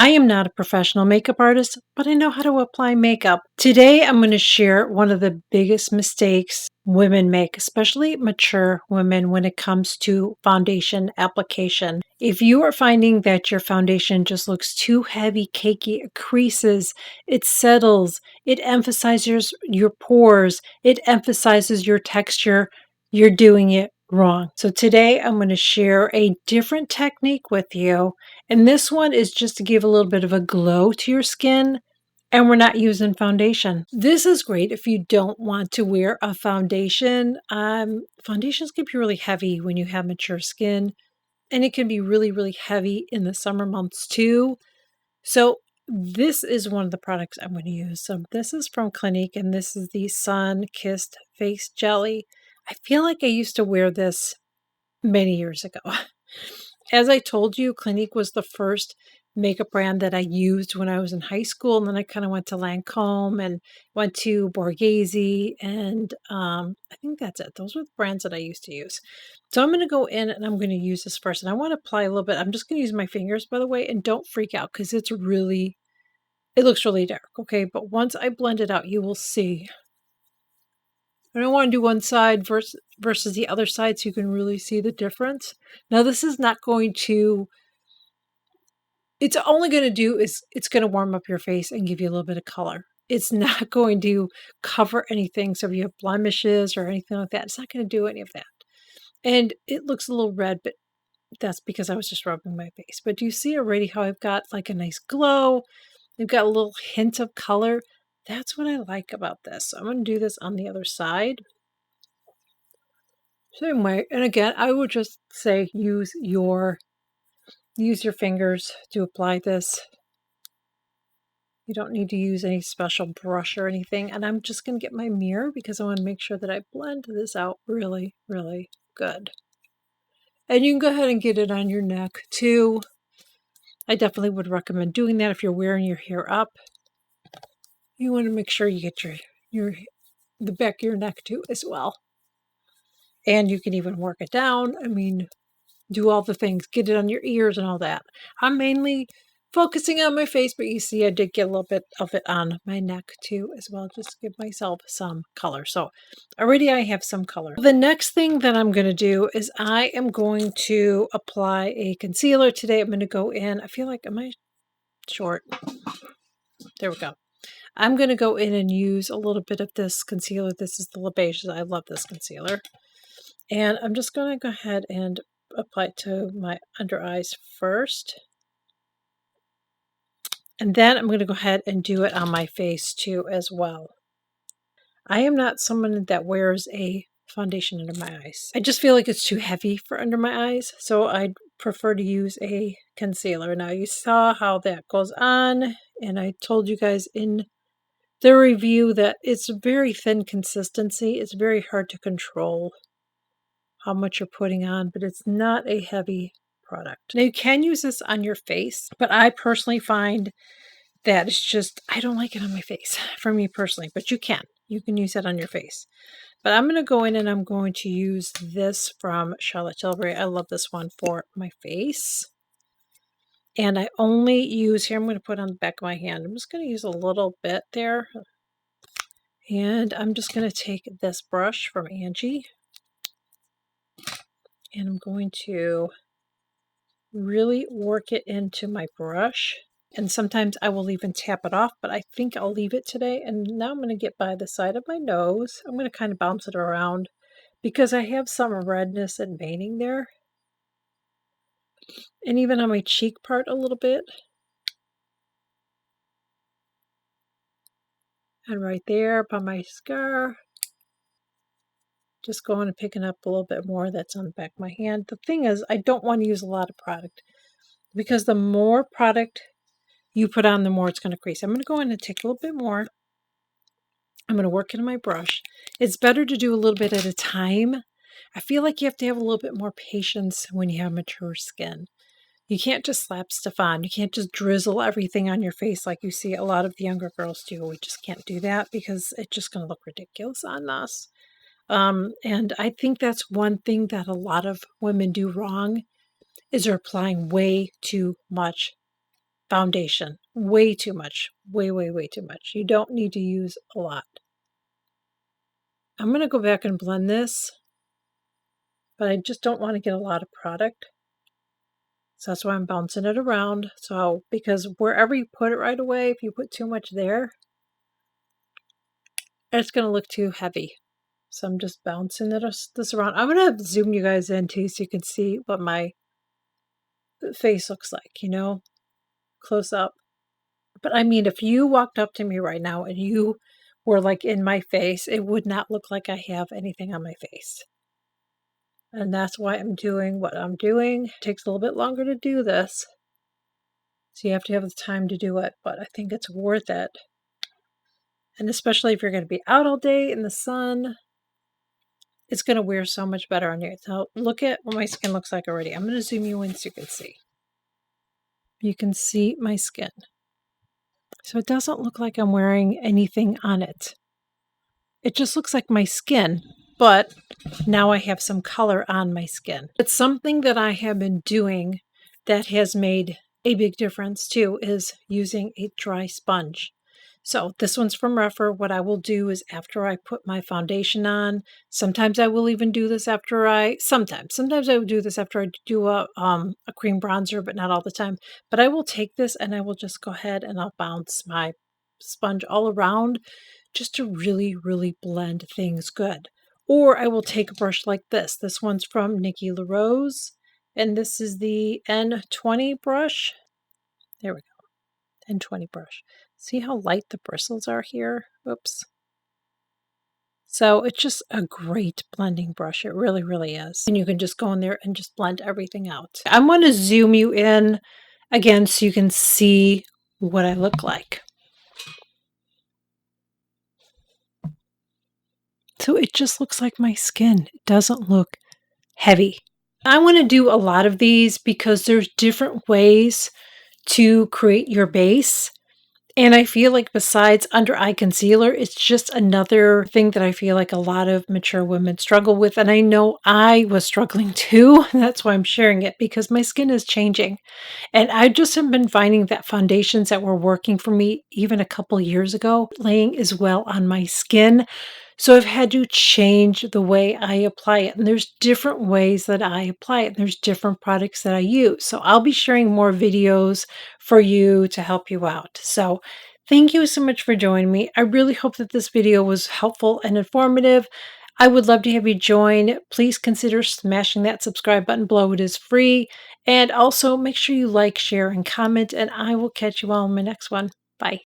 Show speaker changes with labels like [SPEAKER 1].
[SPEAKER 1] I am not a professional makeup artist, but I know how to apply makeup. Today, I'm going to share one of the biggest mistakes women make, especially mature women, when it comes to foundation application. If you are finding that your foundation just looks too heavy, cakey, it creases, it settles, it emphasizes your pores, it emphasizes your texture, you're doing it wrong. So today, I'm going to share a different technique with you, and this one is just to give a little bit of a glow to your skin, and we're not using foundation. This is great if you don't want to wear a foundation. Foundations can be really heavy when you have mature skin, and it can be really, really heavy in the summer months too. So this is one of the products I'm going to use. So this is from Clinique, and this is the Sun Kissed Face Jelly. I feel like I used to wear this many years ago. As I told you, Clinique was the first makeup brand that I used when I was in high school, and then I kind of went to Lancome and went to Borghese, and I think that's it. Those were the brands that I used to use. So I'm going to go in and I'm going to use this first, and I want to apply a little bit. I'm just going to use my fingers, by the way, and don't freak out because it looks really dark, okay? But once I blend it out, you will see. I don't want to do one side versus the other side so you can really see the difference. Now, this is not going to, it's only going to do is it's going to warm up your face and give you a little bit of color. It's not going to cover anything. So if you have blemishes or anything like that, it's not going to do any of that. And it looks a little red, but that's because I was just rubbing my face. But do you see already how I've got like a nice glow? I've got a little hint of color. That's what I like about this. So I'm going to do this on the other side. Same way. And again, I would just say use your fingers to apply this. You don't need to use any special brush or anything. And I'm just going to get my mirror because I want to make sure that I blend this out really, really good. And you can go ahead and get it on your neck too. I definitely would recommend doing that if you're wearing your hair up. You want to make sure you get the back of your neck too as well. And you can even work it down. I mean, do all the things, get it on your ears and all that. I'm mainly focusing on my face, but you see I did get a little bit of it on my neck too as well, just to give myself some color. So already I have some color. The next thing that I'm going to do is I am going to apply a concealer today. I'm going to go in, I feel like, am I short? There we go. I'm going to go in and use a little bit of this concealer. This is the La Beige. I love this concealer. And I'm just going to go ahead and apply it to my under eyes first. And then I'm going to go ahead and do it on my face too as well. I am not someone that wears a foundation under my eyes. I just feel like it's too heavy for under my eyes, so I prefer to use a concealer. Now you saw how that goes on, and I told you guys in the review that it's a very thin consistency. It's very hard to control how much you're putting on, but it's not a heavy product. Now you can use this on your face, but I personally find that it's just, I don't like it on my face for me personally, but you can use it on your face. But I'm going to go in and I'm going to use this from Charlotte Tilbury. I love this one for my face. And I only use, here I'm going to put on the back of my hand. I'm just going to use a little bit there. And I'm just going to take this brush from Angie. And I'm going to really work it into my brush. And sometimes I will even tap it off, but I think I'll leave it today. And now I'm going to get by the side of my nose. I'm going to kind of bounce it around because I have some redness and veining there. And even on my cheek part a little bit. And right there by my scar. Just going and picking up a little bit more that's on the back of my hand. The thing is, I don't want to use a lot of product because the more product you put on, the more it's going to crease. I'm going to go in and take a little bit more. I'm going to work it in my brush. It's better to do a little bit at a time. I feel like you have to have a little bit more patience when you have mature skin. You can't just slap stuff on. You can't just drizzle everything on your face like you see a lot of the younger girls do. We just can't do that because it's just going to look ridiculous on us. And I think that's one thing that a lot of women do wrong is they're applying way too much foundation. Way too much. Way, way, way too much. You don't need to use a lot. I'm going to go back and blend this, but I just don't want to get a lot of product. So that's why I'm bouncing it around. So, because wherever you put it right away, if you put too much there, it's going to look too heavy. So I'm just bouncing this around. I'm going to zoom you guys in too so you can see what my face looks like, you know, close up. But I mean, if you walked up to me right now and you were like in my face, it would not look like I have anything on my face. And that's why I'm doing what I'm doing. It takes a little bit longer to do this. So you have to have the time to do it, but I think it's worth it. And especially if you're going to be out all day in the sun, it's going to wear so much better on you. So look at what my skin looks like already. I'm going to zoom you in so you can see. You can see my skin. So it doesn't look like I'm wearing anything on it. It just looks like my skin, but now I have some color on my skin. It's something that I have been doing that has made a big difference too, is using a dry sponge. So this one's from Rephr. What I will do is after I put my foundation on, sometimes I will even do this after sometimes I will do this after I do a cream bronzer, but not all the time. But I will take this and I will just go ahead and I'll bounce my sponge all around just to really, really blend things good. Or I will take a brush like this. This one's from Nikki LaRose, and this is the N20 brush. There we go, N20 brush. See how light the bristles are here? Oops. So it's just a great blending brush. It really, really is. And you can just go in there and just blend everything out. I'm going to zoom you in again so you can see what I look like. So it just looks like my skin. It doesn't look heavy. I want to do a lot of these because there's different ways to create your base. And I feel like besides under eye concealer, it's just another thing that I feel like a lot of mature women struggle with. And I know I was struggling too. That's why I'm sharing it, because my skin is changing. And I just have been finding that foundations that were working for me even a couple years ago, laying as well on my skin. So I've had to change the way I apply it. And there's different ways that I apply it. And there's different products that I use. So I'll be sharing more videos for you to help you out. So thank you so much for joining me. I really hope that this video was helpful and informative. I would love to have you join. Please consider smashing that subscribe button below. It is free. And also make sure you like, share, and comment. And I will catch you all in my next one. Bye.